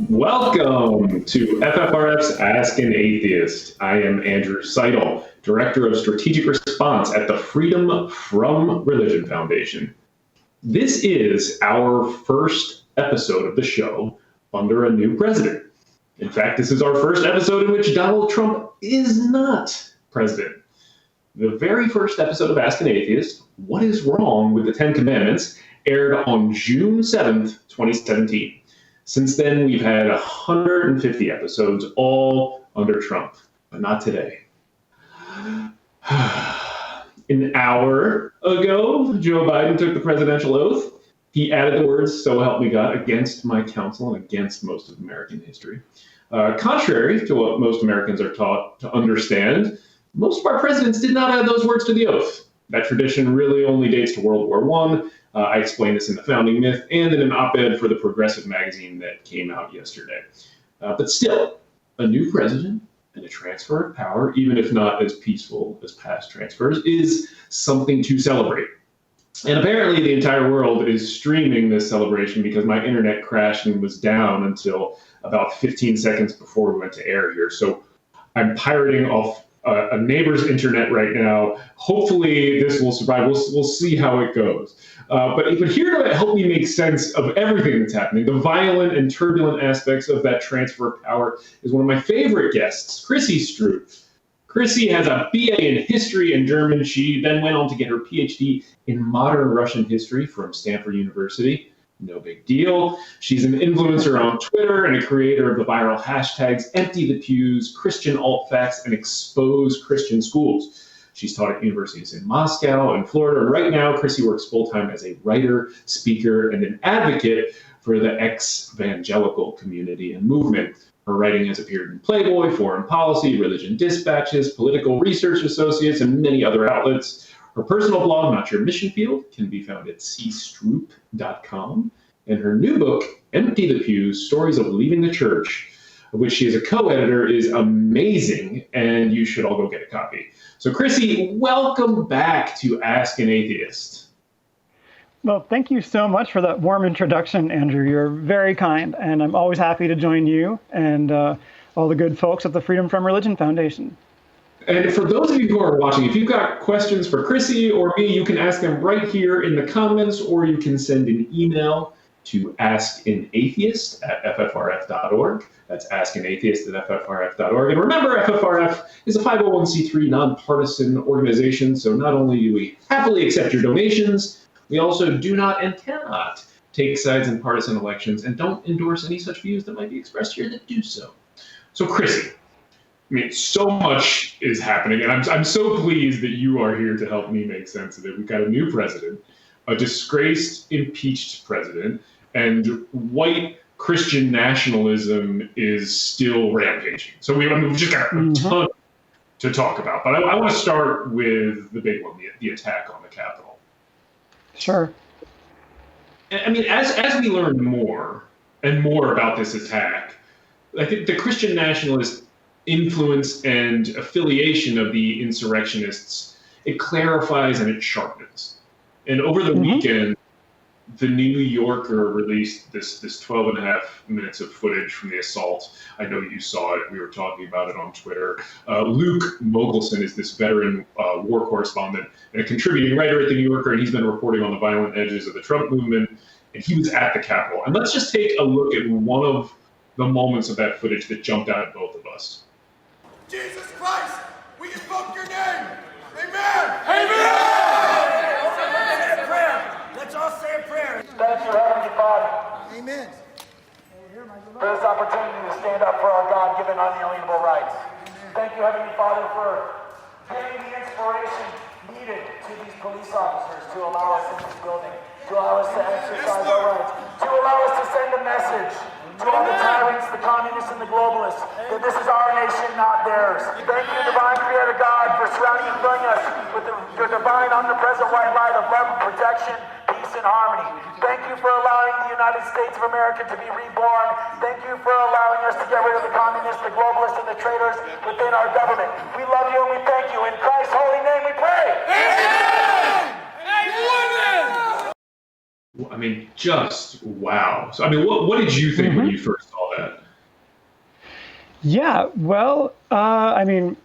Welcome to FFRF's Ask an Atheist. I am Andrew Seidel, Director of Strategic Response at the Freedom from Religion Foundation. This is our first episode of the show under a new president. In fact, this is our first episode in which Donald Trump is not president. The very first episode of Ask an Atheist, What is Wrong with the Ten Commandments, aired on June 7th, 2017. Since then, we've had 150 episodes, all under Trump, but not today. An hour ago, Joe Biden took the presidential oath. He added the words, "So help me God," against my counsel and against most of American history. Contrary to what most Americans are taught to understand, most of our presidents did not add those words to the oath. That tradition really only dates to World War I. I explained this in The Founding Myth and in an op-ed for the Progressive magazine that came out yesterday. But still, a new president and a transfer of power, even if not as peaceful as past transfers, is something to celebrate. And apparently the entire world is streaming this celebration because my internet crashed and was down until about 15 seconds before we went to air here. So I'm pirating off a neighbor's internet right now. Hopefully this will survive. We'll see how it goes. But here to help me make sense of everything that's happening, the violent and turbulent aspects of that transfer of power, is one of my favorite guests, Chrissy Stroop. Chrissy has a BA in history and German. She then went on to get her PhD in modern Russian history from Stanford University. No big deal. She's an influencer on Twitter and a creator of the viral hashtags Empty the Pews, Christian Alt Facts, and Expose Christian Schools. She's taught at universities in Moscow and Florida. And right now, Chrissy works full-time as a writer, speaker, and an advocate for the ex-evangelical community and movement. Her writing has appeared in Playboy, Foreign Policy, Religion Dispatches, Political Research Associates, and many other outlets. Her personal blog, Not Your Mission Field, can be found at cstroop.com. And her new book, Empty the Pews, Stories of Leaving the Church, of which she is a co-editor, is amazing, and you should all go get a copy. So Chrissy, welcome back to Ask an Atheist. Well, thank you so much for that warm introduction, Andrew. You're very kind, and I'm always happy to join you and all the good folks at the Freedom from Religion Foundation. And for those of you who are watching, if you've got questions for Chrissy or me, you can ask them right here in the comments, or you can send an email to askanatheist@ffrf.org. That's askanatheist@ffrf.org. And remember, FFRF is a 501c3 nonpartisan organization, so not only do we happily accept your donations, we also do not and cannot take sides in partisan elections and don't endorse any such views that might be expressed here that do so. So Chrissy, I mean, so much is happening, and I'm so pleased that you are here to help me make sense of it. We've got a new president, a disgraced, impeached president, and white Christian nationalism is still rampaging. So we've just got a ton to talk about. But I want to start with the big one, the attack on the Capitol. Sure. I mean, as we learn more and more about this attack, I think the Christian nationalist influence and affiliation of the insurrectionists, it clarifies and it sharpens. And over the weekend, the New Yorker released this 12 and a half minutes of footage from the assault. I know you saw it. We were talking about it on Twitter. Luke Mogelson is this veteran war correspondent and a contributing writer at the New Yorker, and he's been reporting on the violent edges of the Trump movement, and he was at the Capitol. And let's just take a look at one of the moments of that footage that jumped out at both of us. Jesus Christ, we invoke your name. Amen. Amen. Let's all say a prayer. Thank you, Heavenly Father. Amen. For this opportunity to stand up for our God-given unalienable rights. Thank you, Heavenly Father, for giving the inspiration needed to these police officers to allow us in this building, to allow us to exercise our rights, to allow us to send a message to all the tyrants, the communists, and the globalists, that this is our nation, not theirs. Thank you, divine creator God, for surrounding and filling us with your divine omnipresent white light of love and protection, peace and harmony. Thank you for allowing the United States of America to be reborn. Thank you for allowing us to get rid of the communists, the globalists, and the traitors within our government. We love you and we thank you. In Christ's holy name we pray. Amen. Amen. I mean, just wow. So, I mean, what did you think when you first saw that? Yeah, well, I mean,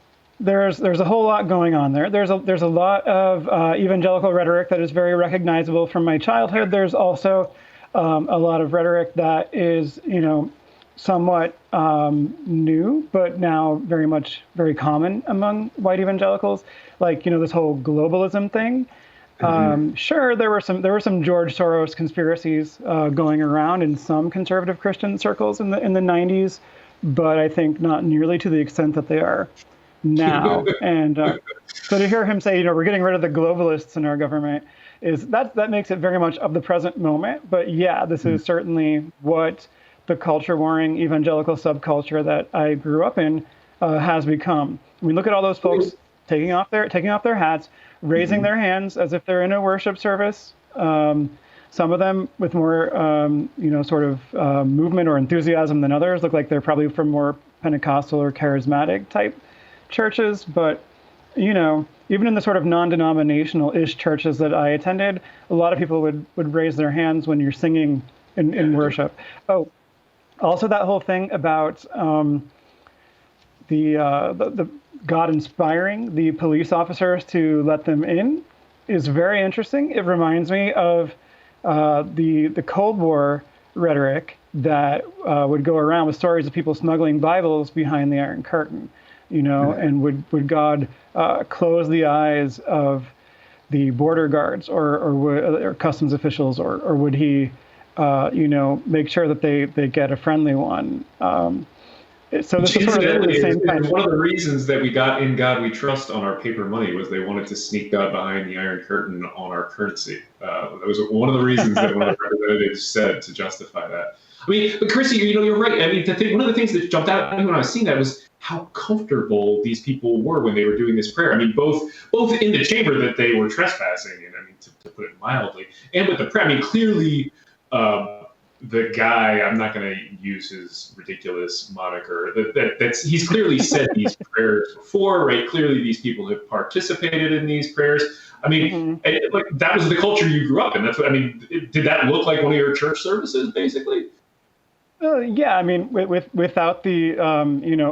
there's a whole lot going on there. There's a lot of evangelical rhetoric that is very recognizable from my childhood. There's also a lot of rhetoric that is, somewhat new, but now very common among white evangelicals. Like, this whole globalism thing. Sure, there were some George Soros conspiracies going around in some conservative Christian circles in the 90s, but I think not nearly to the extent that they are now. And so to hear him say, we're getting rid of the globalists in our government, that makes it very much of the present moment. But yeah, this is certainly what the culture warring evangelical subculture that I grew up in has become. I mean, look at all those folks taking off their hats, raising their hands as if they're in a worship service. Some of them with more, sort of movement or enthusiasm than others. Look like they're probably from more Pentecostal or charismatic type churches. But, even in the sort of non-denominational-ish churches that I attended, a lot of people would raise their hands when you're singing in worship. Oh, also that whole thing about the God inspiring the police officers to let them in is very interesting. It reminds me of the Cold War rhetoric that would go around with stories of people smuggling Bibles behind the Iron Curtain, and would God close the eyes of the border guards or customs officials, or would he, make sure that they get a friendly one? So this is sort of the same kind of... One of the reasons that we got "In God We Trust" on our paper money was they wanted to sneak God behind the Iron Curtain on our currency. That was one of the reasons that one of the representatives said to justify that. I mean, but Chrissy, you're right. I mean, one of the things that jumped out at me when I was seeing that was how comfortable these people were when they were doing this prayer. I mean, both in the chamber that they were trespassing, and I mean, to put it mildly, and with the prayer. I mean, clearly, the guy, I'm not going to use his ridiculous moniker, he's clearly said these prayers before, right? Clearly, these people have participated in these prayers. I mean, that was the culture you grew up in. That's what I mean. Did that look like one of your church services, basically? Yeah, I mean, without the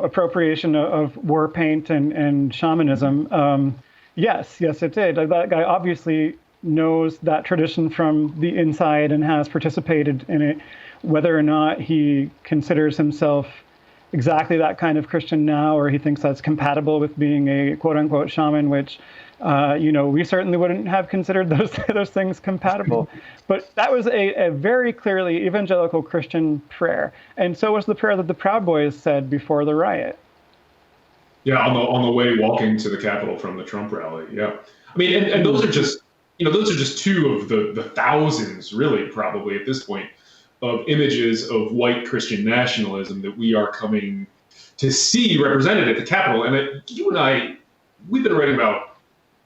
appropriation of war paint and shamanism, yes, it did. That guy obviously knows that tradition from the inside and has participated in it. Whether or not he considers himself exactly that kind of Christian now, or he thinks that's compatible with being a quote unquote shaman, which we certainly wouldn't have considered those things compatible. But that was a very clearly evangelical Christian prayer. And so was the prayer that the Proud Boys said before the riot. Yeah, on the way walking to the Capitol from the Trump rally. Yeah. I mean, and those are just, two of the thousands, really, probably at this point, of images of white Christian nationalism that we are coming to see represented at the Capitol. And you and I, we've been writing about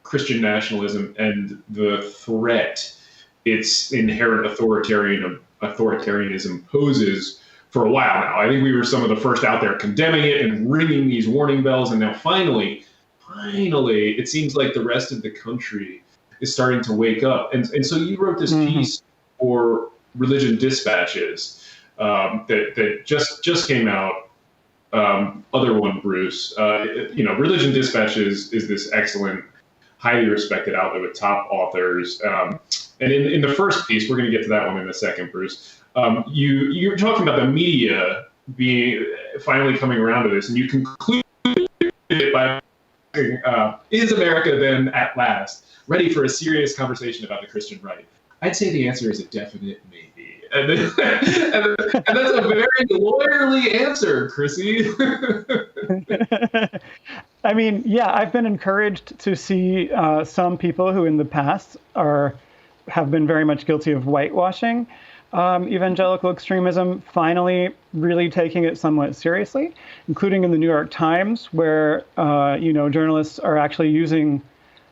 Christian nationalism and the threat its inherent authoritarianism poses for a while now. I think we were some of the first out there condemning it and ringing these warning bells. And now finally, it seems like the rest of the country is starting to wake up. And so you wrote this piece for Religion Dispatches that just came out. Other one, Bruce. Religion Dispatches is this excellent, highly respected outlet with top authors. And in the first piece, we're going to get to that one in a second, Bruce. You're talking about the media being finally coming around to this, and you concluded it by asking, is America then at last ready for a serious conversation about the Christian right? I'd say the answer is a definite maybe. And that's a very lawyerly answer, Chrissy. I mean, yeah, I've been encouraged to see some people who in the past have been very much guilty of whitewashing evangelical extremism finally really taking it somewhat seriously, including in the New York Times, where journalists are actually using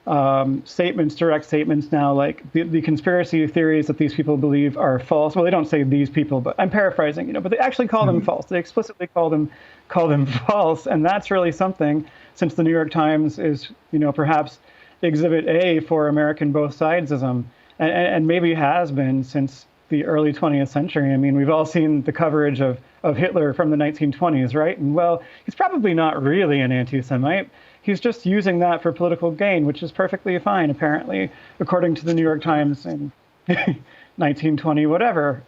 direct statements now, like the conspiracy theories that these people believe are false. Well, they don't say these people, but I'm paraphrasing, but they actually call them false. They explicitly call them false, and that's really something. Since the New York Times is, perhaps Exhibit A for American both sidesism, and maybe has been since the early 20th century. I mean, we've all seen the coverage of Hitler from the 1920s, right? And well, he's probably not really an anti-Semite. He's just using that for political gain, which is perfectly fine, apparently, according to the New York Times in 1920, whatever.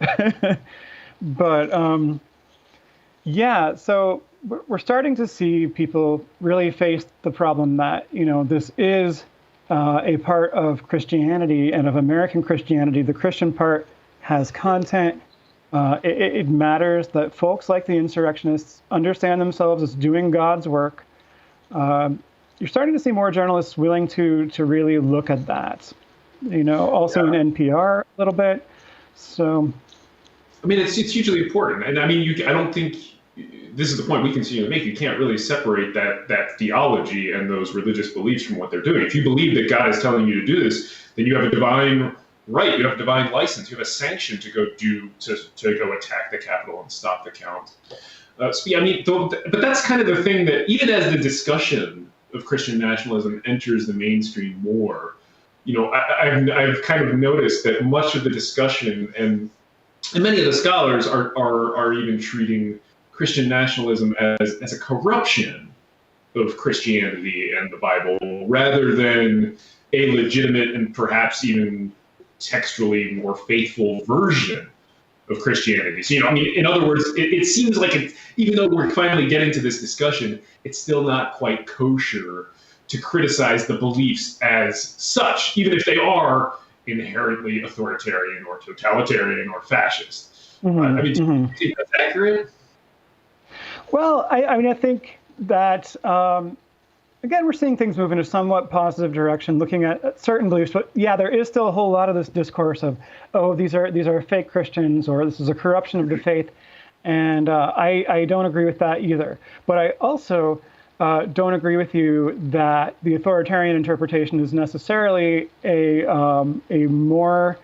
But yeah, so we're starting to see people really face the problem that, this is a part of Christianity and of American Christianity. The Christian part has content. It matters that folks like the insurrectionists understand themselves as doing God's work. You're starting to see more journalists willing to really look at that, also in NPR a little bit. So, I mean, it's hugely important. And I mean, I don't think this is the point we continue to make. You can't really separate that theology and those religious beliefs from what they're doing. If you believe that God is telling you to do this, then you have a divine right, you have a divine license, you have a sanction to go attack the Capitol and stop the count. But that's kind of the thing that even as the discussion of Christian nationalism enters the mainstream more, I've kind of noticed that much of the discussion and many of the scholars are even treating Christian nationalism as a corruption of Christianity and the Bible, rather than a legitimate and perhaps even textually more faithful version of Christianity. So, in other words, it seems like even though we're finally getting to this discussion, it's still not quite kosher to criticize the beliefs as such, even if they are inherently authoritarian or totalitarian or fascist. Mm-hmm, do you think that's accurate? Well, I think that, again, we're seeing things move in a somewhat positive direction, looking at certain beliefs. But yeah, there is still a whole lot of this discourse of, these are fake Christians, or this is a corruption of the faith. And I don't agree with that either. But I also don't agree with you that the authoritarian interpretation is necessarily is more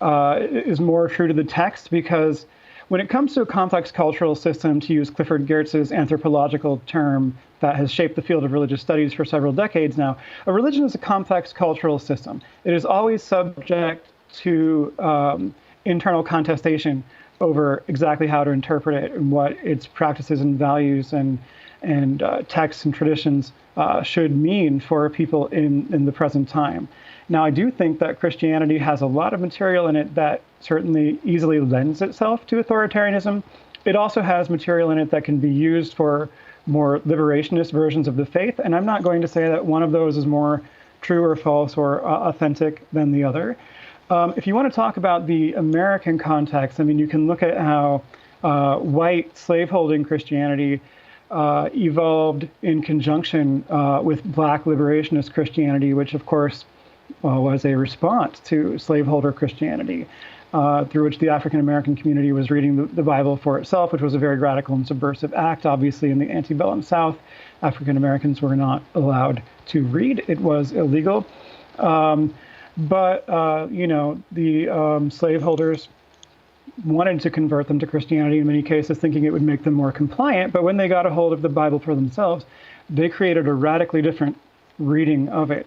true to the text, because when it comes to a complex cultural system, to use Clifford Geertz's anthropological term that has shaped the field of religious studies for several decades now, a religion is a complex cultural system. It is always subject to internal contestation over exactly how to interpret it and what its practices and values and texts and traditions should mean for people in the present time. Now, I do think that Christianity has a lot of material in it that certainly easily lends itself to authoritarianism. It also has material in it that can be used for more liberationist versions of the faith. And I'm not going to say that one of those is more true or false or authentic than the other. If you want to talk about the American context, you can look at how white slaveholding Christianity evolved in conjunction with black liberationist Christianity, which, of course, was a response to slaveholder Christianity, through which the African-American community was reading the Bible for itself, which was a very radical and subversive act. Obviously, in the antebellum South, African-Americans were not allowed to read. It was illegal. But the slaveholders wanted to convert them to Christianity in many cases, thinking it would make them more compliant. But when they got a hold of the Bible for themselves, they created a radically different reading of it.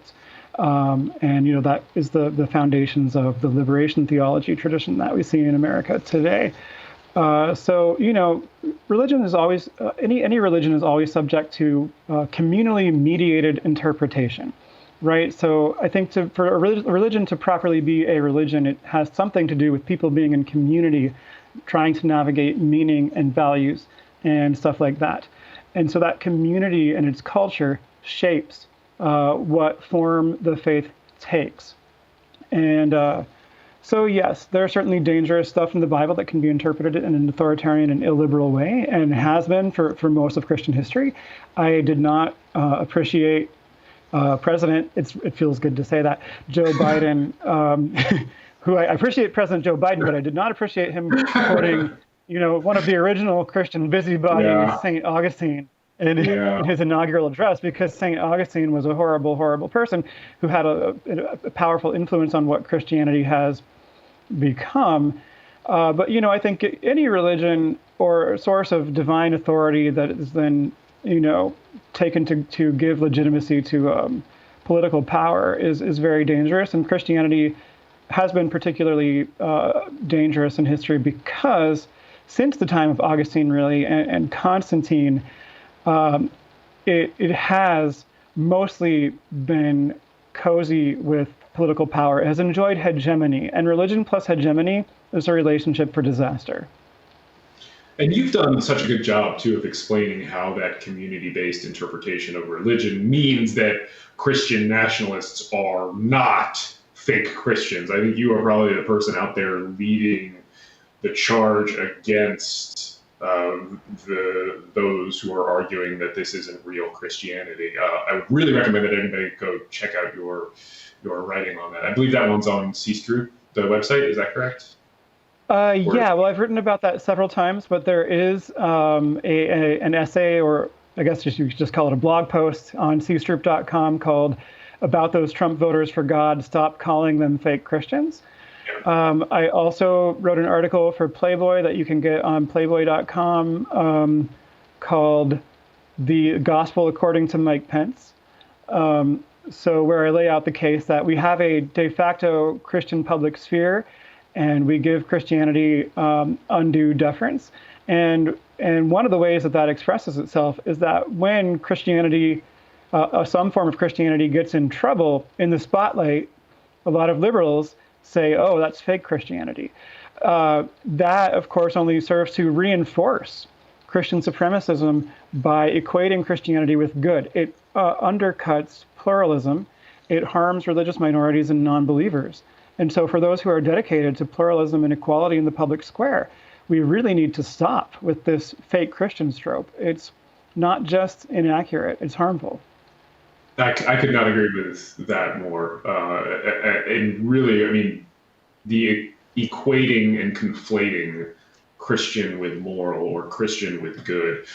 That is the foundations of the liberation theology tradition that we see in America today. Religion is always, any religion is always subject to communally mediated interpretation, right? So I think for a religion to properly be a religion, it has something to do with people being in community, trying to navigate meaning and values and stuff like that. And so that community and its culture shapes what form the faith takes. And so, yes, there are certainly dangerous stuff in the Bible that can be interpreted in an authoritarian and illiberal way, and has been for most of Christian history. I did not appreciate President, it feels good to say that, Joe Biden, who I appreciate President Joe Biden, but I did not appreciate him quoting, one of the original Christian busybodies, St. Augustine, in his inaugural address, because St. Augustine was a horrible, horrible person who had a powerful influence on what Christianity has become. But I think any religion or source of divine authority that is then, taken to give legitimacy to political power is very dangerous. And Christianity has been particularly dangerous in history because since the time of Augustine, really, and Constantine, it has mostly been cozy with political power. It has enjoyed hegemony, and religion plus hegemony is a relationship for disaster. And you've done such a good job, too, of explaining how that community-based interpretation of religion means that Christian nationalists are not fake Christians. I think you are probably the person out there leading the charge against those who are arguing that this isn't real Christianity. I would really recommend that anybody go check out your writing on that. I believe that one's on Chrissy Stroop, the website. Is that correct? Yeah, well, I've written about that several times, but there is an essay, or I guess you could just call it a blog post on cstroop.com called "About Those Trump Voters for God, Stop Calling Them Fake Christians." I also wrote an article for Playboy that you can get on playboy.com called "The Gospel According to Mike Pence." So where I lay out the case that we have a de facto Christian public sphere, and we give Christianity undue deference. And one of the ways that expresses itself is that when Christianity, some form of Christianity, gets in trouble in the spotlight, a lot of liberals say, oh, that's fake Christianity. That, of course, only serves to reinforce Christian supremacism by equating Christianity with good. It undercuts pluralism. It harms religious minorities and non-believers. And so for those who are dedicated to pluralism and equality in the public square, we really need to stop with this fake Christian trope. It's not just inaccurate, it's harmful. I could not agree with that more. And really, I mean, the equating and conflating Christian with moral or Christian with good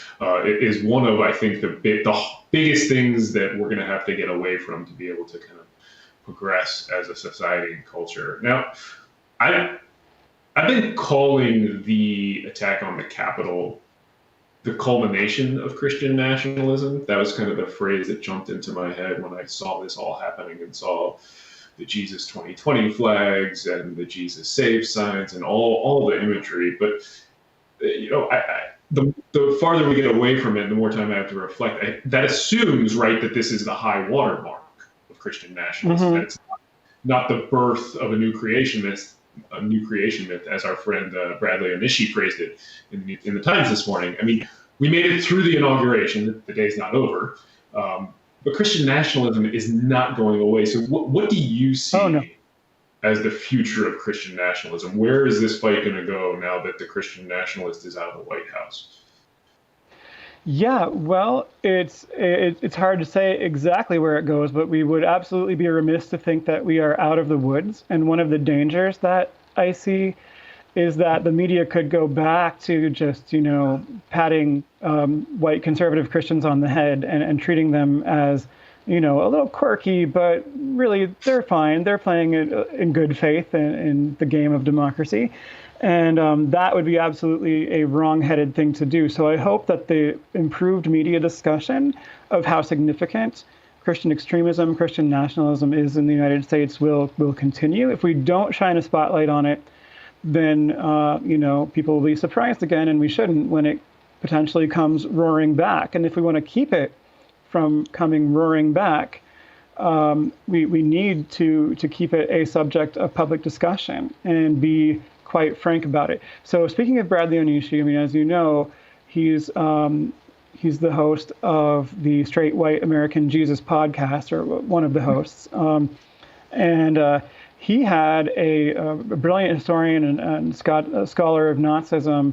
is one of, I think, the biggest things that we're going to have to get away from to be able to kind of progress as a society and culture. Now, I've been calling the attack on the Capitol the culmination of Christian nationalism. That was kind of the phrase that jumped into my head when I saw this all happening and saw the Jesus 2020 flags and the Jesus Save signs and all the imagery. But the farther we get away from it, the more time I have to reflect. That assumes, right, that this is the high watermark of Christian nationalism. That it's not the birth of a new creation myth, as our friend Bradley Onishi phrased it in the Times this morning. I mean, we made it through the inauguration. The day's not over. But Christian nationalism is not going away. So what do you see as the future of Christian nationalism? Where is this fight going to go now that the Christian nationalist is out of the White House? Yeah, well, it's hard to say exactly where it goes, but we would absolutely be remiss to think that we are out of the woods. And one of the dangers that I see is that the media could go back to just, patting white conservative Christians on the head and treating them as, a little quirky, but really they're fine. They're playing in good faith in the game of democracy. And that would be absolutely a wrong-headed thing to do. So I hope that the improved media discussion of how significant Christian extremism, Christian nationalism is in the United States will continue. If we don't shine a spotlight on it, then people will be surprised again, and we shouldn't, when it potentially comes roaring back. And if we want to keep it from coming roaring back, we need to keep it a subject of public discussion and be quite frank about it. So speaking of Bradley Onishi, I mean, as you know, he's the host of the Straight White American Jesus podcast, or one of the hosts. And he had a brilliant historian and scholar of Nazism,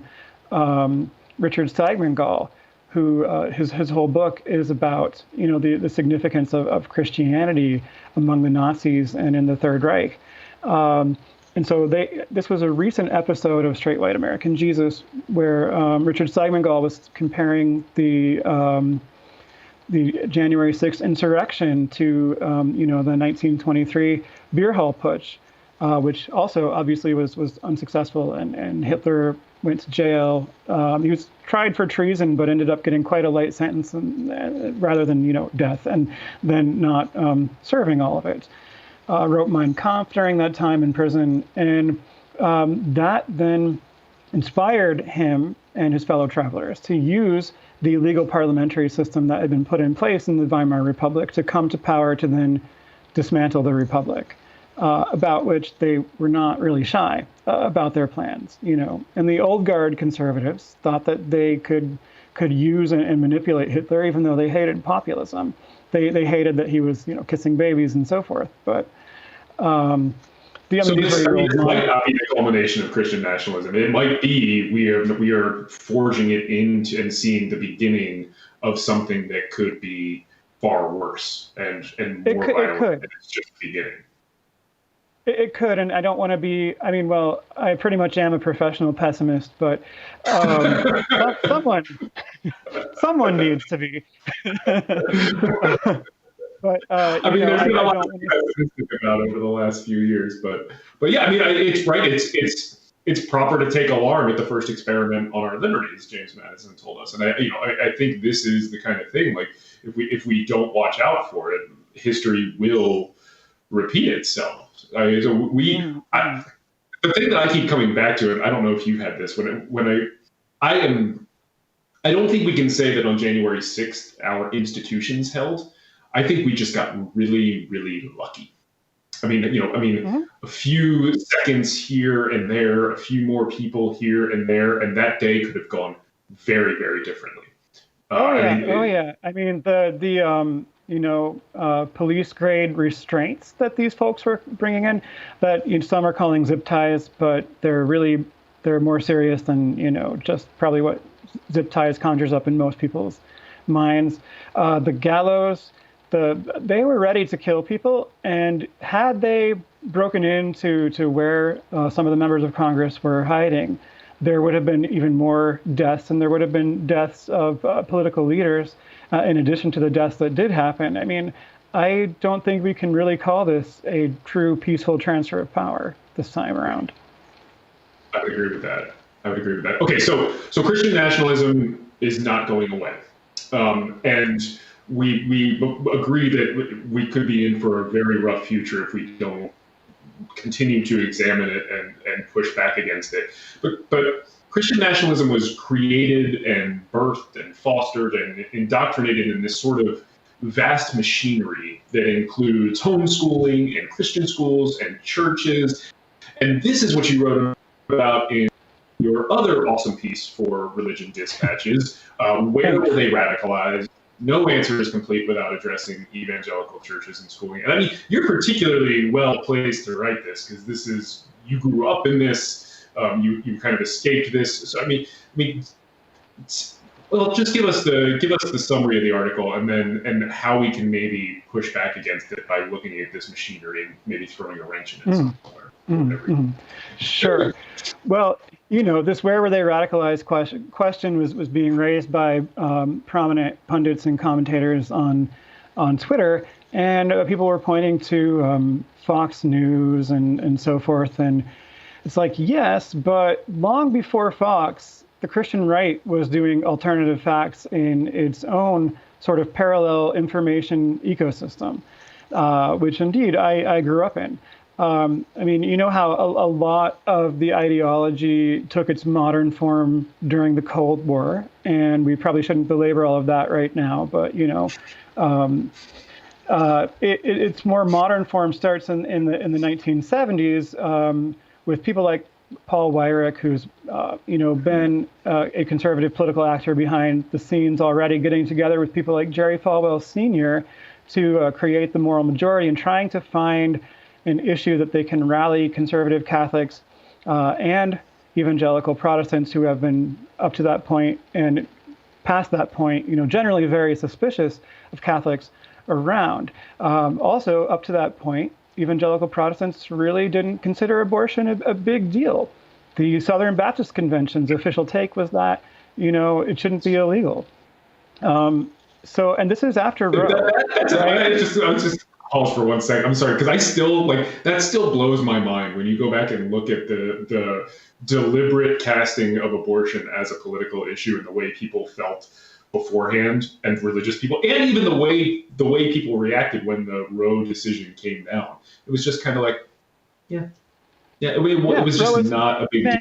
Richard Steigmann-Gall, who his whole book is about the significance of Christianity among the Nazis and in the Third Reich. And so this was a recent episode of Straight White American Jesus where Richard Steigmann-Gall was comparing the January 6th insurrection to the 1923 beer hall putsch, which also obviously was unsuccessful, and Hitler went to jail. He was tried for treason, but ended up getting quite a light sentence rather than death, and then not serving all of it. wrote Mein Kampf during that time in prison. And that then inspired him and his fellow travelers to use the legal parliamentary system that had been put in place in the Weimar Republic to come to power to then dismantle the Republic, about which they were not really shy about their plans, And the old guard conservatives thought that they could use and manipulate Hitler, even though they hated populism. They hated that he was, kissing babies and so forth. But this might not be the culmination of Christian nationalism. It might be we are forging it into and seeing the beginning of something that could be far worse and more violent. It could. It's just the beginning. It could, and I don't want to be. I mean, well, I pretty much am a professional pessimist, but someone needs to be. But I mean, there's been a lot of pessimistic about over the last few years, but yeah, I mean, it's right. It's proper to take alarm at the first experiment on our liberties, James Madison told us, and I think this is the kind of thing. Like, if we don't watch out for it, history will repeat itself. I mean, the thing that I keep coming back to, and I don't know if you had this I don't think we can say that on January 6th our institutions held. I think we just got really, really lucky. I mean, a few seconds here and there, a few more people here and there, and that day could have gone very, very differently. I mean, the police grade restraints that these folks were bringing in, that some are calling zip ties, but they're more serious than just probably what zip ties conjures up in most people's minds. The gallows. They were ready to kill people, and had they broken into where some of the members of Congress were hiding, there would have been even more deaths, and there would have been deaths of political leaders in addition to the deaths that did happen. I mean, I don't think we can really call this a true peaceful transfer of power this time around. I would agree with that. Okay, so Christian nationalism is not going away, and we agree that we could be in for a very rough future if we don't continue to examine it and push back against it. But Christian nationalism was created and birthed and fostered and indoctrinated in this sort of vast machinery that includes homeschooling and Christian schools and churches. And this is what you wrote about in your other awesome piece for Religion Dispatches. Where were they radicalized? No answer is complete without addressing evangelical churches and schooling. And I mean, you're particularly well placed to write this because you grew up in this, you kind of escaped this. So I mean, well, just give us the summary of the article and how we can maybe push back against it by looking at this machinery and maybe throwing a wrench in it somewhere. Sure. Well, this where were they radicalized question was being raised by prominent pundits and commentators on Twitter, and people were pointing to Fox News and so forth. And it's like, yes, but long before Fox, the Christian right was doing alternative facts in its own sort of parallel information ecosystem, which indeed I grew up in. I mean, how a lot of the ideology took its modern form during the Cold War, and we probably shouldn't belabor all of that right now, but, its more modern form starts in the 1970s with people like Paul Weyrich, who's, been a conservative political actor behind the scenes already, getting together with people like Jerry Falwell Sr. to create the moral majority and trying to find an issue that they can rally conservative Catholics and evangelical Protestants who have been up to that point and past that point, generally very suspicious of Catholics around. Also, up to that point, evangelical Protestants really didn't consider abortion a big deal. The Southern Baptist Convention's official take was that, it shouldn't be illegal. And this is after Roe. I just pause for 1 second. I'm sorry, because that still blows my mind when you go back and look at the deliberate casting of abortion as a political issue and the way people felt beforehand, and religious people, and even the way people reacted when the Roe decision came down. It was just kind of like, yeah, it was Roe just is not a big deal.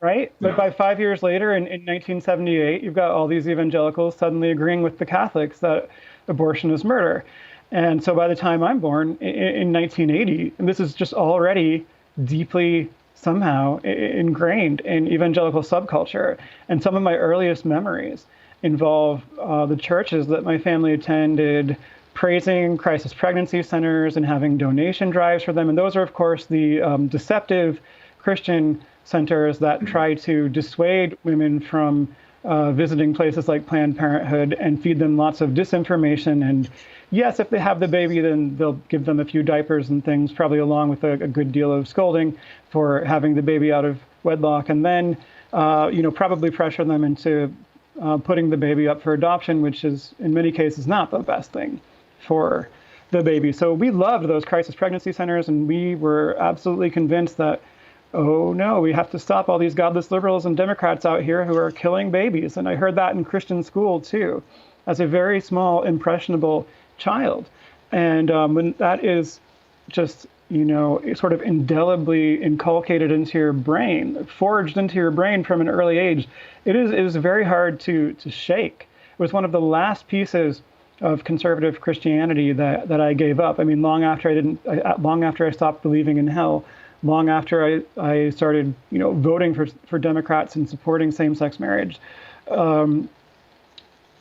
Right? But by 5 years later, in 1978, you've got all these evangelicals suddenly agreeing with the Catholics that abortion is murder. And so by the time I'm born in 1980, and this is just already deeply somehow ingrained in evangelical subculture. And some of my earliest memories involve the churches that my family attended, praising crisis pregnancy centers and having donation drives for them. And those are, of course, the deceptive Christian centers that try to dissuade women from visiting places like Planned Parenthood and feed them lots of disinformation. And yes, if they have the baby, then they'll give them a few diapers and things, probably along with a good deal of scolding for having the baby out of wedlock. And then, probably pressure them into putting the baby up for adoption, which is in many cases not the best thing for the baby. So we loved those crisis pregnancy centers, and we were absolutely convinced that, oh no, we have to stop all these godless liberals and Democrats out here who are killing babies. And I heard that in Christian school too, as a very small, impressionable child. And when that is just, sort of indelibly inculcated into your brain, forged into your brain from an early age, it is very hard to shake. It was one of the last pieces of conservative Christianity that I gave up. I mean, long after I stopped believing in hell, long after I started, voting for Democrats and supporting same-sex marriage,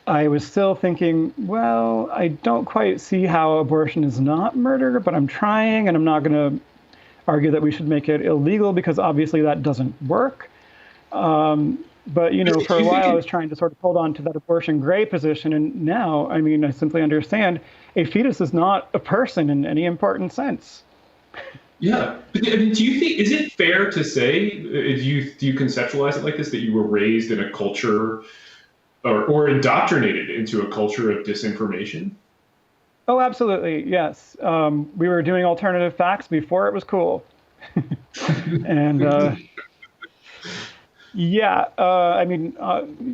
I was still thinking, well, I don't quite see how abortion is not murder, but I'm trying, and I'm not going to argue that we should make it illegal because obviously that doesn't work. But, for a while I was trying to sort of hold on to that abortion gray position. And now, I simply understand a fetus is not a person in any important sense. Yeah. But do you think, is it fair to say, do you conceptualize it like this, that you were raised in a culture or indoctrinated into a culture of disinformation? Oh, absolutely. Yes. We were doing alternative facts before it was cool. And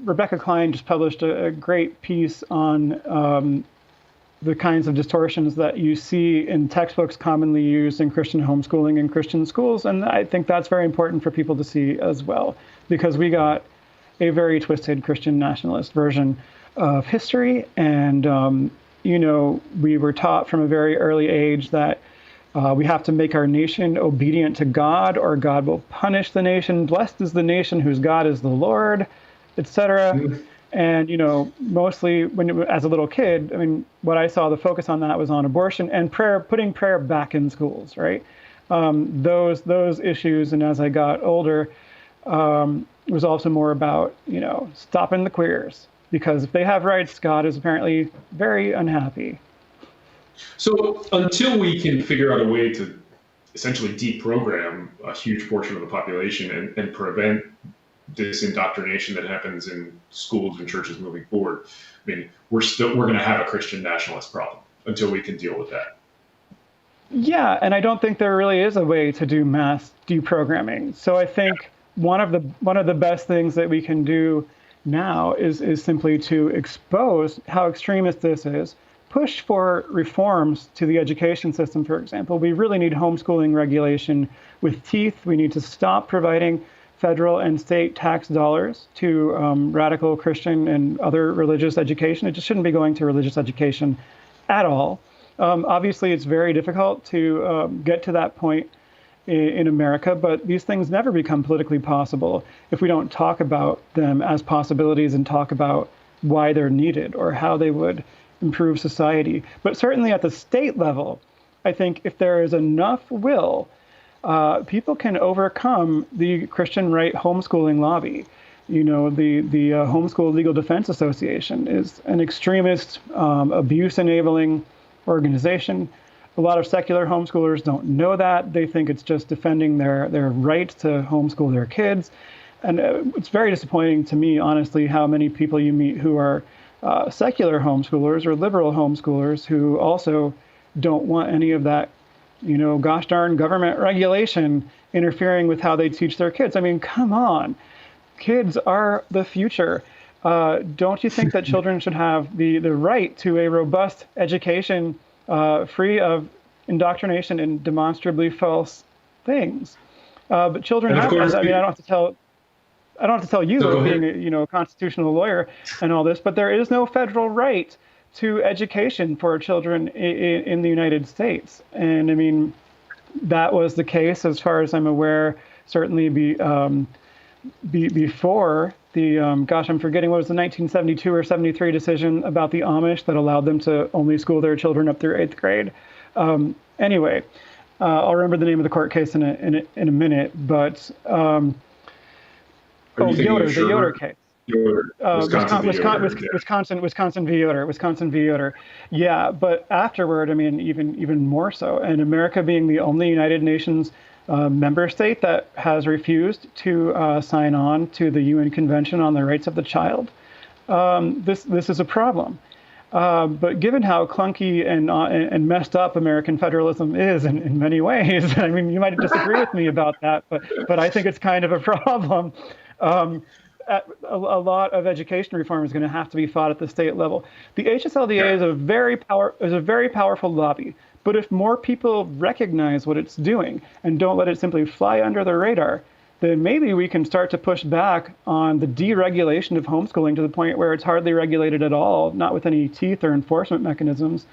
Rebecca Klein just published a great piece on the kinds of distortions that you see in textbooks commonly used in Christian homeschooling and Christian schools. And I think that's very important for people to see as well, because we got a very twisted Christian nationalist version of history. And, we were taught from a very early age that we have to make our nation obedient to God, or God will punish the nation. Blessed is the nation whose God is the Lord, etc. Mm-hmm. And, mostly as a little kid, what I saw, the focus on that was on abortion and prayer, putting prayer back in schools, right? Those issues. And as I got older, it was also more about, stopping the queers, because if they have rights, God is apparently very unhappy. So until we can figure out a way to essentially deprogram a huge portion of the population and prevent this indoctrination that happens in schools and churches moving forward, we're going to have a Christian nationalist problem until we can deal with that. Yeah, and I don't think there really is a way to do mass deprogramming. So I think one of the best things that we can do now is simply to expose how extremist this is, push for reforms to the education system, for example. We really need homeschooling regulation with teeth. We need to stop providing federal and state tax dollars to radical Christian and other religious education. It just shouldn't be going to religious education at all. Obviously, it's very difficult to get to that point in America, but these things never become politically possible if we don't talk about them as possibilities and talk about why they're needed or how they would improve society. But certainly at the state level, I think if there is enough will, people can overcome the Christian right homeschooling lobby. The Homeschool Legal Defense Association is an extremist, abuse-enabling organization. A lot of secular homeschoolers don't know that. They think it's just defending their right to homeschool their kids. And it's very disappointing to me, honestly, how many people you meet who are secular homeschoolers or liberal homeschoolers who also don't want any of that, gosh darn government regulation interfering with how they teach their kids. Come on. Kids are the future. don't you think that children should have the right to a robust education free of indoctrination in demonstrably false things? But children And of have. course, I mean, I don't have to tell you, so go ahead. being a constitutional lawyer and all this, but there is no federal right to education for children in the United States. And I mean, that was the case, as far as I'm aware, certainly before the, I'm forgetting what was the 1972 or 73 decision about the Amish that allowed them to only school their children up through 8th grade. Anyway, I'll remember the name of the court case in a minute, but the Yoder case. Wisconsin v. Yoder. Yeah, but afterward, I mean, even more so. And America being the only United Nations member state that has refused to sign on to the UN Convention on the Rights of the Child, this is a problem. But given how clunky and messed up American federalism is in many ways, I mean, you might disagree with me about that, but I think it's kind of a problem. A lot of education reform is going to have to be fought at the state level. The HSLDA is a very powerful lobby, but if more people recognize what it's doing and don't let it simply fly under the radar, then maybe we can start to push back on the deregulation of homeschooling to the point where it's hardly regulated at all, not with any teeth or enforcement mechanisms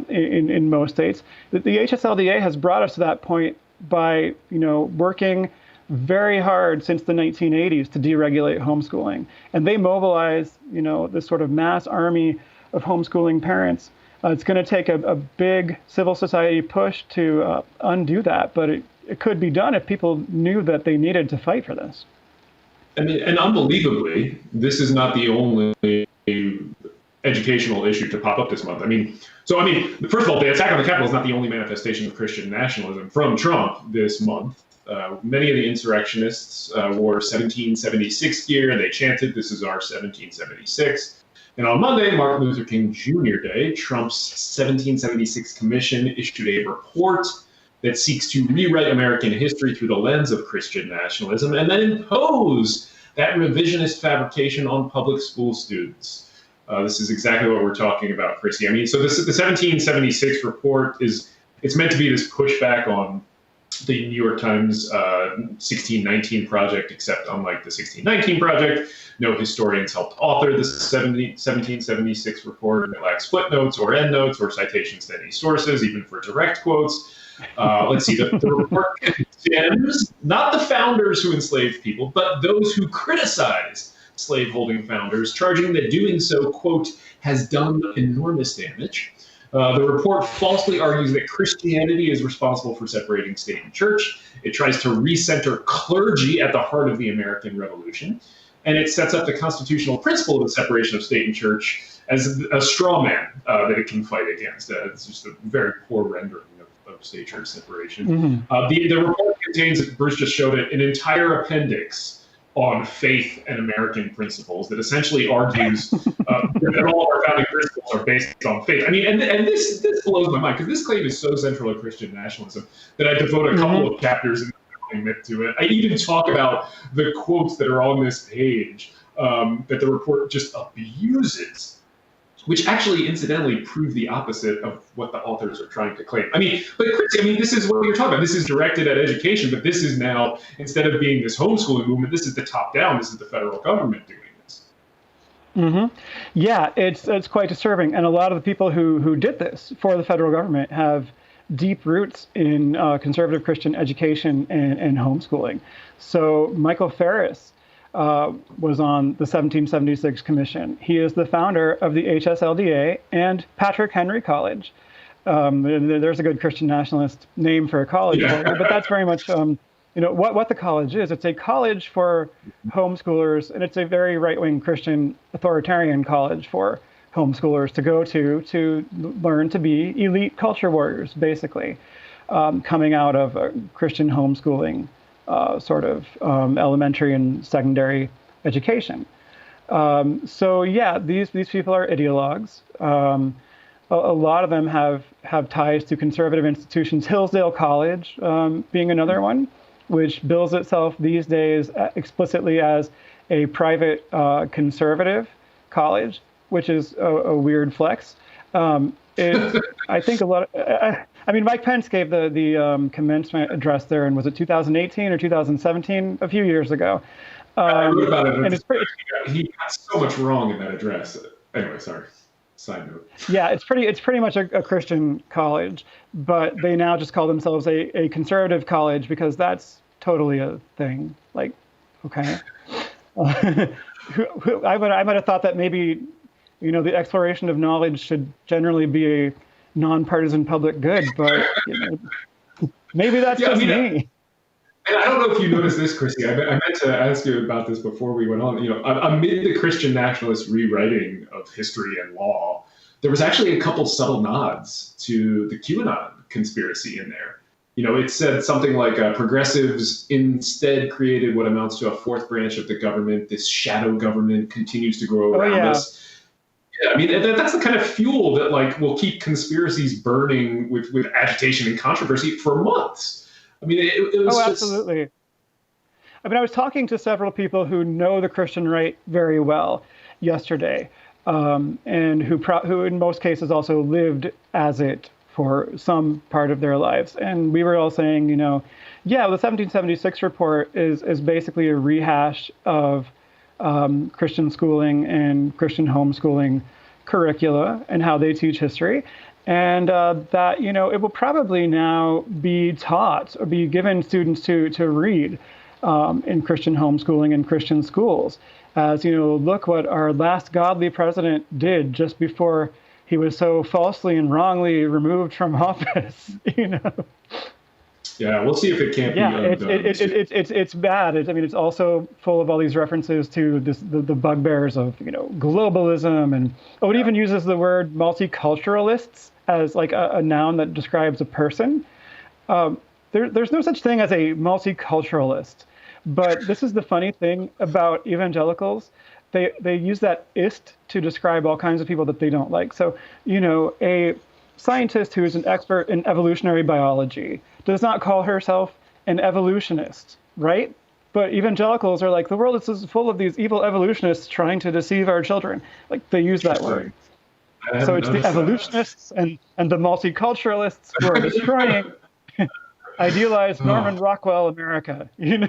in most states. The HSLDA has brought us to that point by working very hard since the 1980s to deregulate homeschooling. And they mobilize, this sort of mass army of homeschooling parents. It's going to take a big civil society push to undo that, but it could be done if people knew that they needed to fight for this. I mean, and unbelievably, this is not the only educational issue to pop up this month. First of all, the attack on the Capitol is not the only manifestation of Christian nationalism from Trump this month. Many of the insurrectionists wore 1776 gear, and they chanted, "This is our 1776." And on Monday, Martin Luther King Jr. Day, Trump's 1776 Commission issued a report that seeks to rewrite American history through the lens of Christian nationalism and then impose that revisionist fabrication on public school students. This is exactly what we're talking about, Chrissy. So the 1776 report it's meant to be this pushback on the New York Times 1619 project, except unlike the 1619 project, no historians helped author the 1776 report. It lacks footnotes or endnotes or citations to any sources, even for direct quotes. Let's see, the report condemns not the founders who enslaved people, but those who criticize slaveholding founders, charging that doing so, quote, has done enormous damage. The report falsely argues that Christianity is responsible for separating state and church. It tries to recenter clergy at the heart of the American Revolution. And it sets up the constitutional principle of the separation of state and church as a straw man that it can fight against. It's just a very poor rendering of state-church separation. The report contains, Bruce just showed it, an entire appendix on faith and American principles that essentially argues that all of our founding principles are based on faith. And this blows my mind, because this claim is so central to Christian nationalism that I devote a couple of chapters in the myth to it. I even talk about the quotes that are on this page that the report just abuses, which actually incidentally prove the opposite of what the authors are trying to claim. But Chris, this is what you're talking about. This is directed at education, but this is now, instead of being this homeschooling movement, this is the top down. This is the federal government doing this. Yeah, it's quite disturbing. And a lot of the people who did this for the federal government have deep roots in conservative Christian education and homeschooling. So Michael Ferris was on the 1776 Commission. He is the founder of the HSLDA and Patrick Henry College. There's a good Christian nationalist name for a college, but that's very much what the college is. It's a college for homeschoolers, and it's a very right-wing Christian authoritarian college for homeschoolers to go to learn to be elite culture warriors, basically, coming out of a Christian homeschooling elementary and secondary education. These people are ideologues. A lot of them have ties to conservative institutions. Hillsdale College being another one, which bills itself these days explicitly as a private conservative college, which is a weird flex. I think a lot of, I mean, Mike Pence gave the commencement address there, and was it 2018 or 2017? A few years ago. I wrote about it. And He got so much wrong in that address. Anyway, sorry. Side note. Yeah, it's pretty much a Christian college, but they now just call themselves a conservative college because that's totally a thing. Like, okay. I might have thought that maybe, the exploration of knowledge should generally be a nonpartisan public good, but maybe that's just me. And I don't know if you noticed this, Chrissy. I meant to ask you about this before we went on. Amid the Christian nationalist rewriting of history and law, there was actually a couple subtle nods to the QAnon conspiracy in there. It said something like progressives instead created what amounts to a fourth branch of the government. This shadow government continues to grow around us. Yeah, I mean, that's the kind of fuel that will keep conspiracies burning with agitation and controversy for months. I mean, it was absolutely. I mean, I was talking to several people who know the Christian right very well yesterday, and who in most cases also lived as it for some part of their lives. And we were all saying, the 1776 report is basically a rehash of Christian schooling and Christian homeschooling curricula and how they teach history. And that, it will probably now be taught or be given students to read in Christian homeschooling and Christian schools. As, look what our last godly president did just before he was so falsely and wrongly removed from office, Yeah, we'll see if it can't be undone. It's bad. It's also full of all these references to the bugbears of, globalism, and it even uses the word multiculturalists as like a noun that describes a person. There's no such thing as a multiculturalist, but this is the funny thing about evangelicals. They use that "ist" to describe all kinds of people that they don't like. So, a scientist who is an expert in evolutionary biology does not call herself an evolutionist, right? But evangelicals are like, the world is full of these evil evolutionists trying to deceive our children. Like, they use that word. So it's the evolutionists and the multiculturalists who are destroying idealized Norman Rockwell America, Yeah.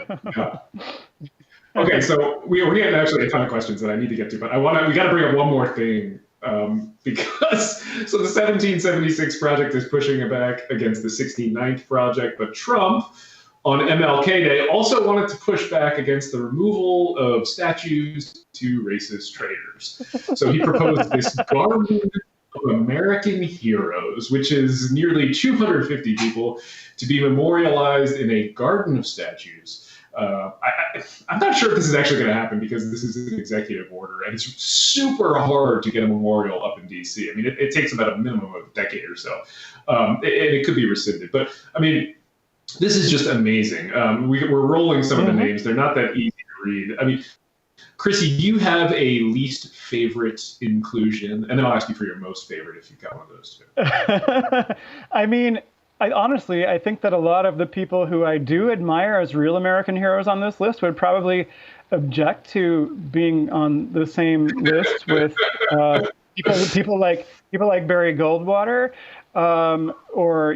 Okay, so we're getting actually a ton of questions that I need to get to, but we got to bring up one more thing. Because the 1776 project is pushing back against the 1690 project, but Trump on MLK Day also wanted to push back against the removal of statues to racist traitors. So he proposed this garden of American heroes, which is nearly 250 people, to be memorialized in a garden of statues. I'm not sure if this is actually going to happen because this is an executive order, and it's super hard to get a memorial up in D.C. I mean, it takes about a minimum of a decade or so, and it could be rescinded. But, I mean, this is just amazing. We're rolling some of the names. They're not that easy to read. I mean, Chrissy, do you have a least favorite inclusion? And then I'll ask you for your most favorite if you've got one of those two. I mean, I think that a lot of the people who I do admire as real American heroes on this list would probably object to being on the same list with people like Barry Goldwater, or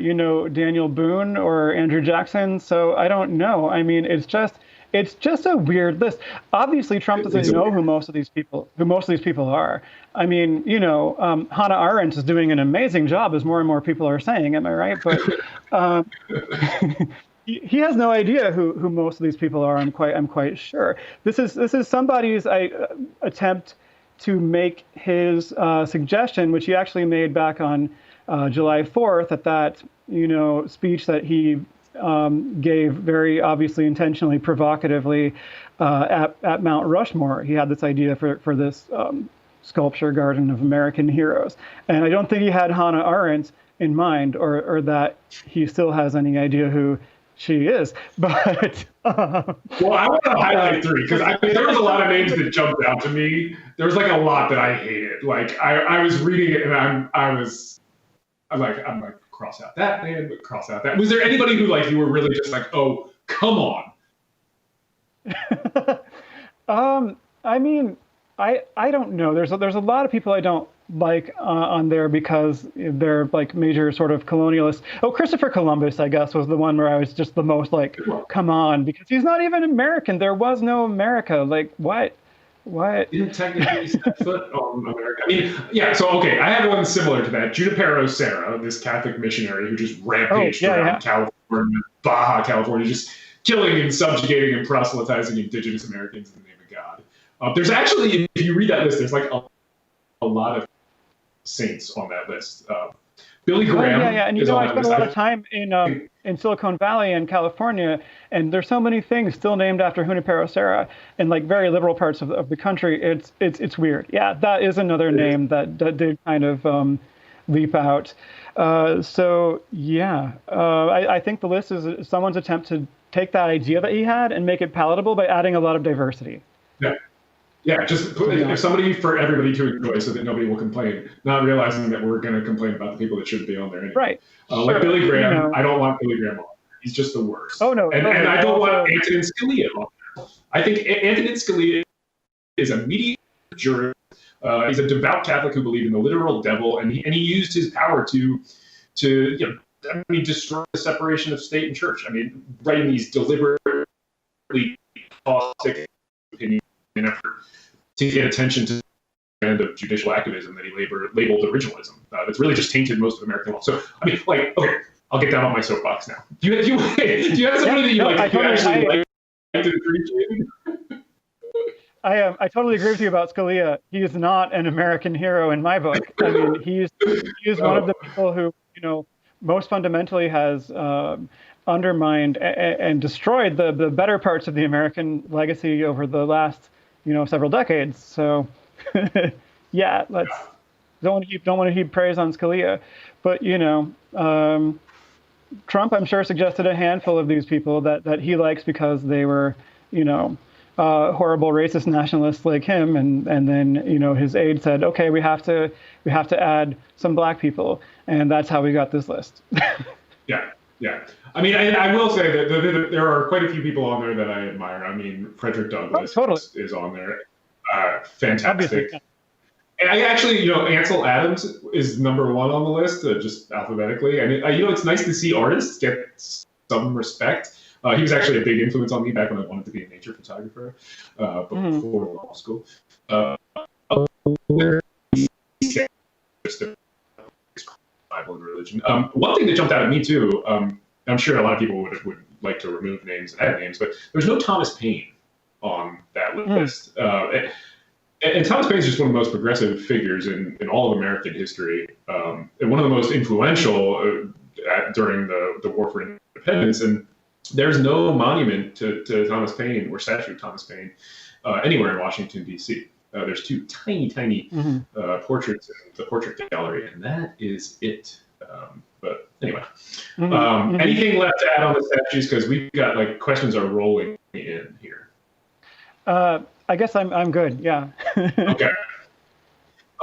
Daniel Boone or Andrew Jackson. So I don't know. I mean, it's just a weird list. Obviously, Trump doesn't know who most of these people are. I mean, Hannah Arendt is doing an amazing job, as more and more people are saying. Am I right? But he has no idea who most of these people are. I'm quite sure. This is somebody's attempt to make his suggestion, which he actually made back on July 4th at that speech that he gave very obviously intentionally provocatively at Mount Rushmore. He had this idea for this sculpture garden of American heroes, and I don't think he had Hannah Arendt in mind, or that he still has any idea who she is. But well, I want to highlight three because there was a lot of names that jumped out to me. There was like a lot that I hated. Like I was reading it and I'm like cross out that man, but cross out that. Was there anybody who you were really just like, oh, come on? I mean, I don't know. There's a lot of people I don't like on there because they're like major sort of colonialists. Oh, Christopher Columbus, I guess, was the one where I was just the most like, come on, because he's not even American. There was no America. Like, what? What? Didn't technically set foot on America. I mean, yeah, so, okay, I have one similar to that. Junipero Serra, this Catholic missionary who just rampaged around California, Baja California, just killing and subjugating and proselytizing indigenous Americans in the name of God. There's actually, if you read that list, there's like a lot of saints on that list. Billy Graham. Yeah. And you know, I spent a lot of time in Silicon Valley and California, and there's so many things still named after Junipero Serra in like very liberal parts of the country. It's weird. Yeah, that is another name that did kind of leap out. So yeah, I think the list is someone's attempt to take that idea that he had and make it palatable by adding a lot of diversity. Yeah. Yeah, just somebody for everybody to enjoy so that nobody will complain, not realizing that we're going to complain about the people that shouldn't be on there anyway. Right. Like Billy Graham, I don't want Billy Graham on there. He's just the worst. Oh, no. And I don't want Antonin Scalia on there. I think Antonin Scalia is a mediocre jurist. He's a devout Catholic who believed in the literal devil, and he used his power to destroy the separation of state and church. I mean, writing these deliberately caustic opinions in an effort to get attention to the end of judicial activism that he labeled originalism. It's really just tainted most of American law. So, I mean, like, okay, I'll get down on my soapbox now. Do you have somebody that you like to appreciate? I totally agree with you about Scalia. He is not an American hero in my book. I mean, he's one of the people who, most fundamentally has undermined and destroyed the better parts of the American legacy over the last several decades. So yeah, don't want to heap praise on Scalia, but Trump, I'm sure, suggested a handful of these people that he likes because they were horrible racist nationalists like him, and then his aide said, okay, we have to add some black people, and that's how we got this list. Yeah. I mean, I will say that there are quite a few people on there that I admire. I mean, Frederick Douglass is on there. Fantastic. Obviously. And I actually, Ansel Adams is number one on the list, just alphabetically. I mean, it's nice to see artists get some respect. He was actually a big influence on me back when I wanted to be a nature photographer, before law school. Bible and religion. One thing that jumped out at me too, I'm sure a lot of people would like to remove names and add names, but there's no Thomas Paine on that list. And Thomas Paine is just one of the most progressive figures in all of American history, and one of the most influential during the War for Independence. And there's no monument to Thomas Paine or statue of Thomas Paine anywhere in Washington, D.C. There's two tiny portraits in the portrait gallery, and that is it. But anyway, anything left to add on the statues? Because we've got questions are rolling in here. I guess I'm good. Yeah.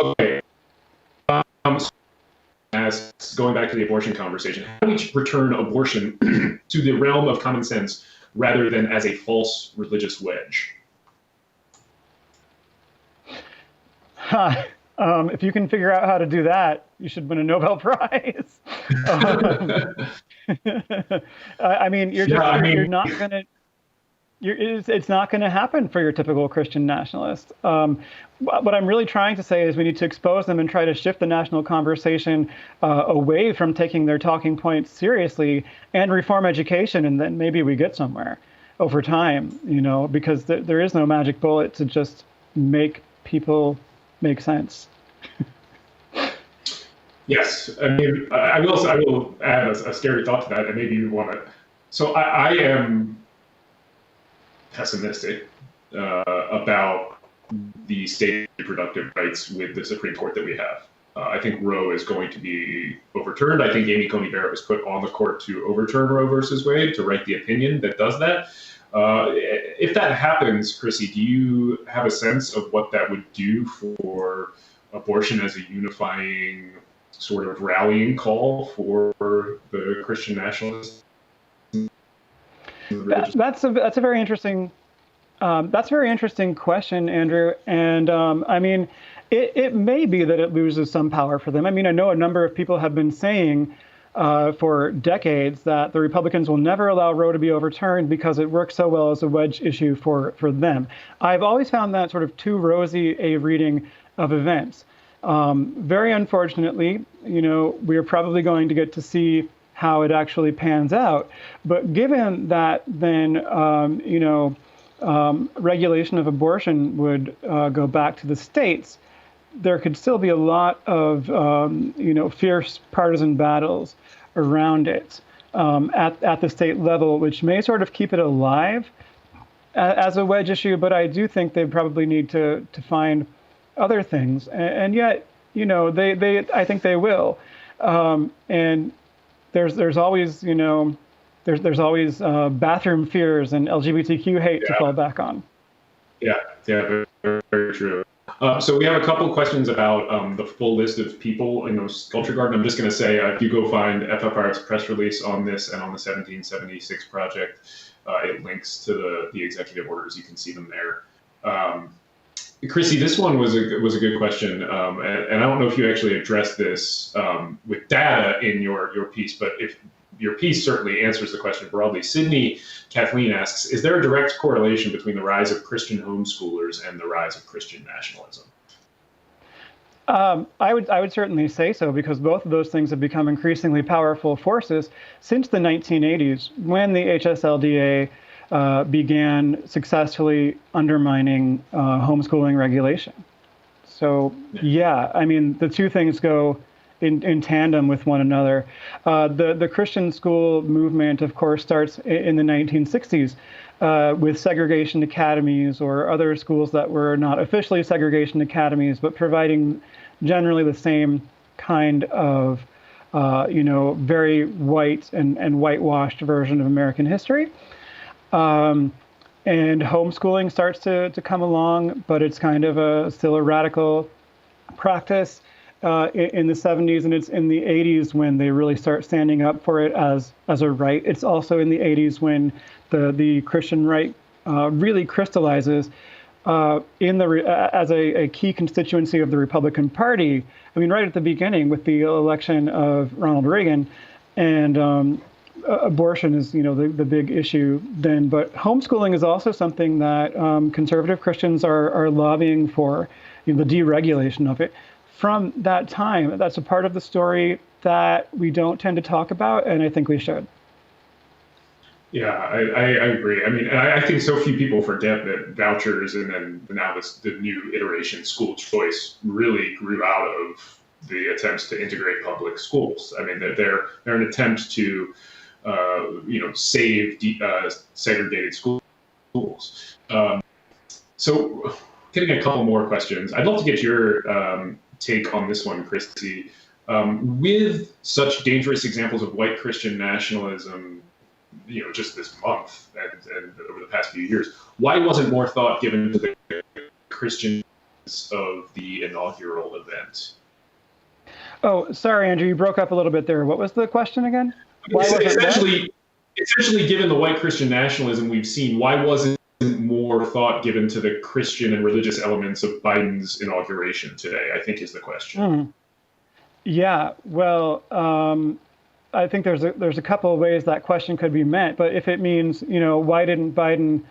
Okay. As going back to the abortion conversation, how do we return abortion to the realm of common sense rather than as a false religious wedge? If you can figure out how to do that, you should win a Nobel Prize. I mean, you're not gonna. It's not going to happen for your typical Christian nationalist. What I'm really trying to say is we need to expose them and try to shift the national conversation away from taking their talking points seriously and reform education, and then maybe we get somewhere over time, because there is no magic bullet to just make people make sense. Yes, I mean, I will add a scary thought to that, and maybe you want to. So I am pessimistic about the state reproductive rights with the Supreme Court that we have. I think Roe is going to be overturned. I think Amy Coney Barrett was put on the court to overturn Roe versus Wade, to write the opinion that does that. If that happens, Chrissy, do you have a sense of what that would do for abortion as a unifying sort of rallying call for the Christian nationalists? That's a very interesting That's a very interesting question, Andrew. And I mean, it may be that it loses some power for them. I mean, I know a number of people have been saying for decades that the Republicans will never allow Roe to be overturned because it works so well as a wedge issue for them. I've always found that sort of too rosy a reading of events. Very unfortunately, we're probably going to get to see how it actually pans out. But given that then, regulation of abortion would go back to the states, there could still be a lot of, fierce partisan battles around it at the state level, which may sort of keep it alive as a wedge issue. But I do think they probably need to find other things, and yet, I think they will. And there's always, there's always bathroom fears and LGBTQ hate to fall back on. Yeah, very, very true. So we have a couple questions about the full list of people in those Sculpture Garden. I'm just going to say, if you go find FFR's press release on this and on the 1776 project, it links to the executive orders. You can see them there. Chrissy, this one was a good question, and I don't know if you actually addressed this with data in your piece, but if your piece certainly answers the question broadly. Sydney Kathleen asks, is there a direct correlation between the rise of Christian homeschoolers and the rise of Christian nationalism? I would certainly say so, because both of those things have become increasingly powerful forces since the 1980s, when the HSLDA began successfully undermining homeschooling regulation. So, yeah, I mean, the two things go in tandem with one another. The Christian school movement, of course, starts in the 1960s with segregation academies or other schools that were not officially segregation academies, but providing generally the same kind of, very white and whitewashed version of American history. And homeschooling starts to come along, but it's kind of still a radical practice in the 70s, and it's in the 80s when they really start standing up for it as a right. It's also in the 80s when the Christian right really crystallizes as a key constituency of the Republican Party. I mean, right at the beginning with the election of Ronald Reagan, and abortion is, the big issue then. But homeschooling is also something that conservative Christians are lobbying for, the deregulation of it. From that time, that's a part of the story that we don't tend to talk about, and I think we should. Yeah, I agree. I mean, I think so few people forget that vouchers and then now the new iteration school choice really grew out of the attempts to integrate public schools. I mean, they're an attempt to save segregated schools. So getting a couple more questions. I'd love to get your take on this one, Chrissy. With such dangerous examples of white Christian nationalism, just this month and over the past few years, why wasn't more thought given to the Christians of the inaugural event? Oh, sorry, Andrew, you broke up a little bit there. What was the question again? Essentially, given the white Christian nationalism we've seen, why wasn't more thought given to the Christian and religious elements of Biden's inauguration today, I think is the question. Yeah, well, I think there's a couple of ways that question could be met. But if it means, why didn't Biden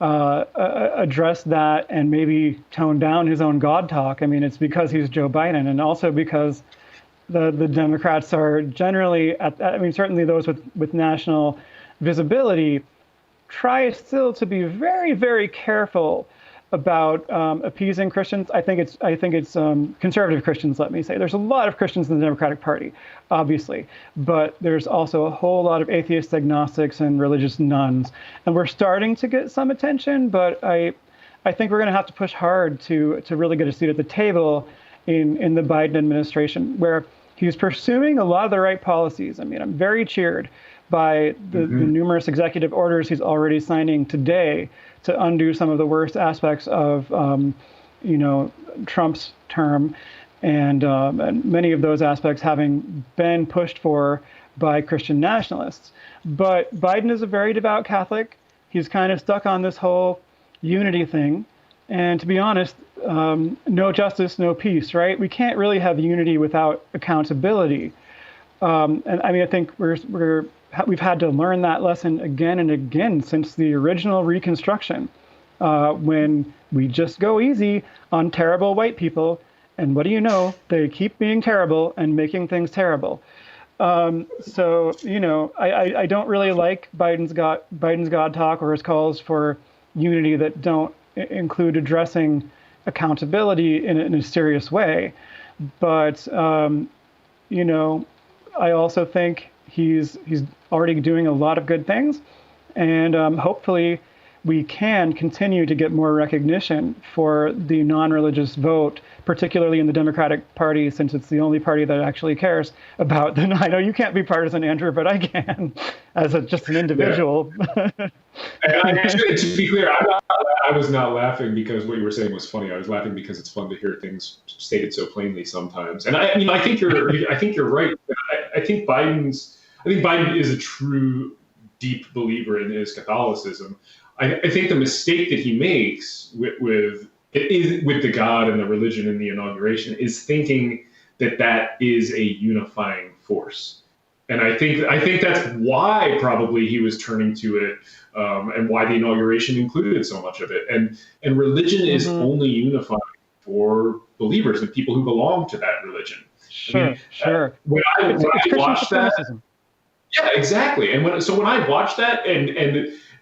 address that and maybe tone down his own God talk? I mean, it's because he's Joe Biden, and also because the Democrats are generally, certainly those with national visibility, try still to be very, very careful about appeasing Christians. I think it's conservative Christians, let me say. There's a lot of Christians in the Democratic Party, obviously, but there's also a whole lot of atheist agnostics and religious nuns. And we're starting to get some attention, but I think we're going to have to push hard to really get a seat at the table in the Biden administration, where he's pursuing a lot of the right policies. I mean, I'm very cheered by the numerous executive orders he's already signing today to undo some of the worst aspects of, Trump's term, and many of those aspects having been pushed for by Christian nationalists. But Biden is a very devout Catholic. He's kind of stuck on this whole unity thing. And to be honest, no justice, no peace, right? We can't really have unity without accountability. And I mean, I think we've had to learn that lesson again and again since the original Reconstruction, when we just go easy on terrible white people. And what do you know? They keep being terrible and making things terrible. So, you know, I don't really like Biden's God talk or his calls for unity that don't include addressing accountability in a serious way. But, you know, I also think he's already doing a lot of good things. And hopefully we can continue to get more recognition for the non-religious vote, particularly in the Democratic Party, since it's the only party that actually cares about the. I know you can't be partisan, Andrew, but I can, as just an individual. Yeah. And actually, to be clear, I was not laughing because what you were saying was funny. I was laughing because it's fun to hear things stated so plainly sometimes. And I mean, I think you're right. I think Biden is a true deep believer in his Catholicism. I think the mistake that he makes with the God and the religion and the inauguration is thinking that is a unifying force. And I think that's why probably he was turning to it, and why the inauguration included so much of it. And religion is only unifying for believers and people who belong to that religion. Sure, I mean, sure. When I watched that, yeah, exactly. And when I watched that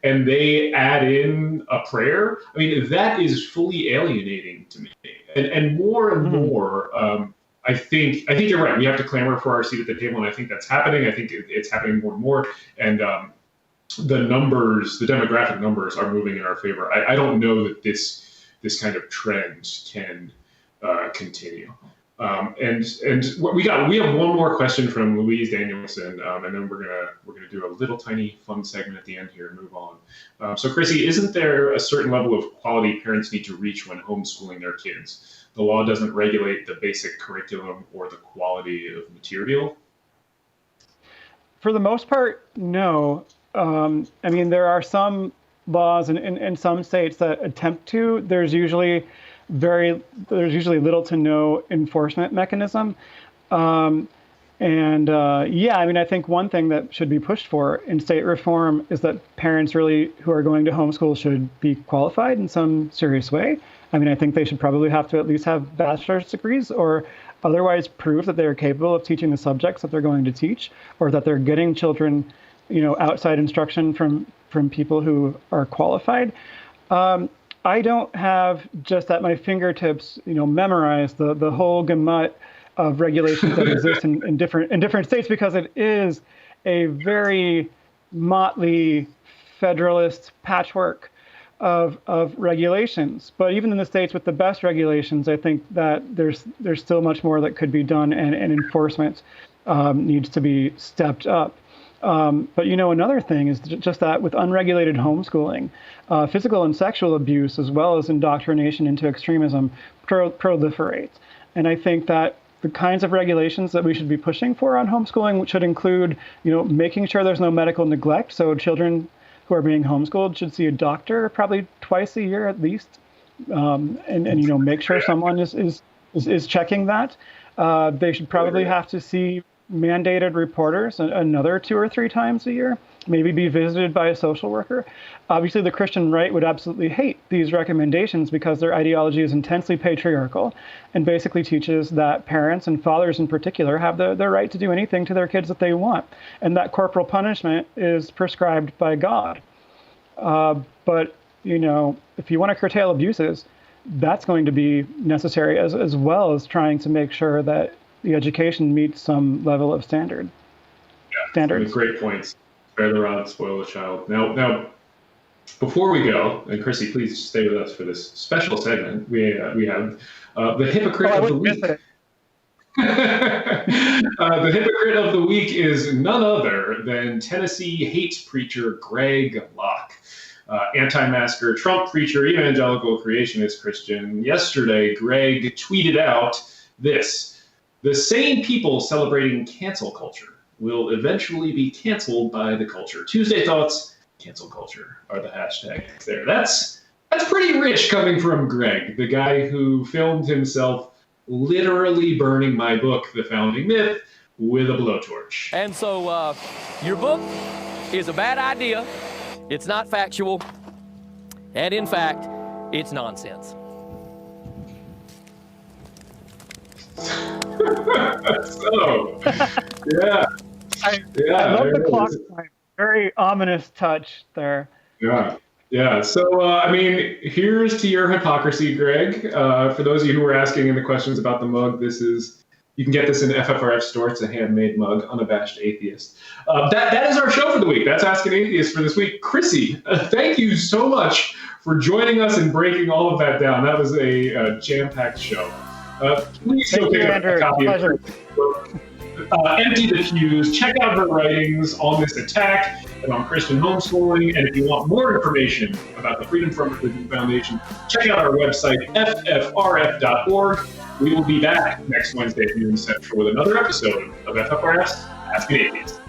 and they add in a prayer, I mean, that is fully alienating to me. And more and more, I think you're right. We have to clamor for our seat at the table, and I think that's happening. I think it's happening more and more. And the demographic numbers are moving in our favor. I don't know that this kind of trend can continue. And we have one more question from Louise Danielson, and then we're gonna do a little tiny fun segment at the end here and move on. So Chrissy, isn't there a certain level of quality parents need to reach when homeschooling their kids? The law doesn't regulate the basic curriculum or the quality of material. For the most part, no. I mean, there are some laws in some states that attempt to. There's usually little to no enforcement mechanism. Yeah, I mean, I think one thing that should be pushed for in state reform is that parents really who are going to homeschool should be qualified in some serious way. I mean, I think they should probably have to at least have bachelor's degrees or otherwise prove that they're capable of teaching the subjects that they're going to teach, or that they're getting children, you know, outside instruction from people who are qualified. I don't have just at my fingertips, you know, memorized the whole gamut of regulations that exist in different states, because it is a very motley federalist patchwork of regulations. But even in the states with the best regulations, I think that there's still much more that could be done, and enforcement needs to be stepped up. But, you know, another thing is just that with unregulated homeschooling, physical and sexual abuse, as well as indoctrination into extremism, proliferates. And I think that the kinds of regulations that we should be pushing for on homeschooling should include, you know, making sure there's no medical neglect. So children who are being homeschooled should see a doctor probably twice a year at least, and you know, make sure someone is checking that. They should probably have to see mandated reporters another 2 or 3 times a year, maybe be visited by a social worker. Obviously, the Christian right would absolutely hate these recommendations because their ideology is intensely patriarchal and basically teaches that parents, and fathers in particular, have the right to do anything to their kids that they want, and that corporal punishment is prescribed by God. But, you know, if you want to curtail abuses, that's going to be necessary as well as trying to make sure that the education meets some level of standards. Great points. Spare the rod, spoil the child. Now, before we go, and Chrissy, please stay with us for this special segment. We have the hypocrite of the week. The hypocrite of the week is none other than Tennessee hate preacher Greg Locke. Anti-masker Trump preacher, evangelical creationist Christian. Yesterday, Greg tweeted out this: "The same people celebrating cancel culture will eventually be canceled by the culture. Tuesday thoughts, cancel culture are the hashtags there." That's That's pretty rich coming from Greg, the guy who filmed himself literally burning my book, The Founding Myth, with a blowtorch. And so your book is a bad idea. It's not factual. And in fact, it's nonsense. So, yeah. I love the clock time. Very ominous touch there. Yeah. Yeah. So, I mean, here's to your hypocrisy, Greg. For those of you who were asking in the questions about the mug, you can get this in the FFRF store. It's a handmade mug, Unabashed Atheist. That is our show for the week. That's Ask an Atheist for this week. Chrissy, thank you so much for joining us and breaking all of that down. That was a jam-packed show. Please go pick up a copy of her book, Empty the Fuse. Check out her writings on this attack and on Christian homeschooling. And if you want more information about the Freedom from Religion Foundation, check out our website, ffrf.org. We will be back next Wednesday at noon Central with another episode of FFRF's Ask an Atheist.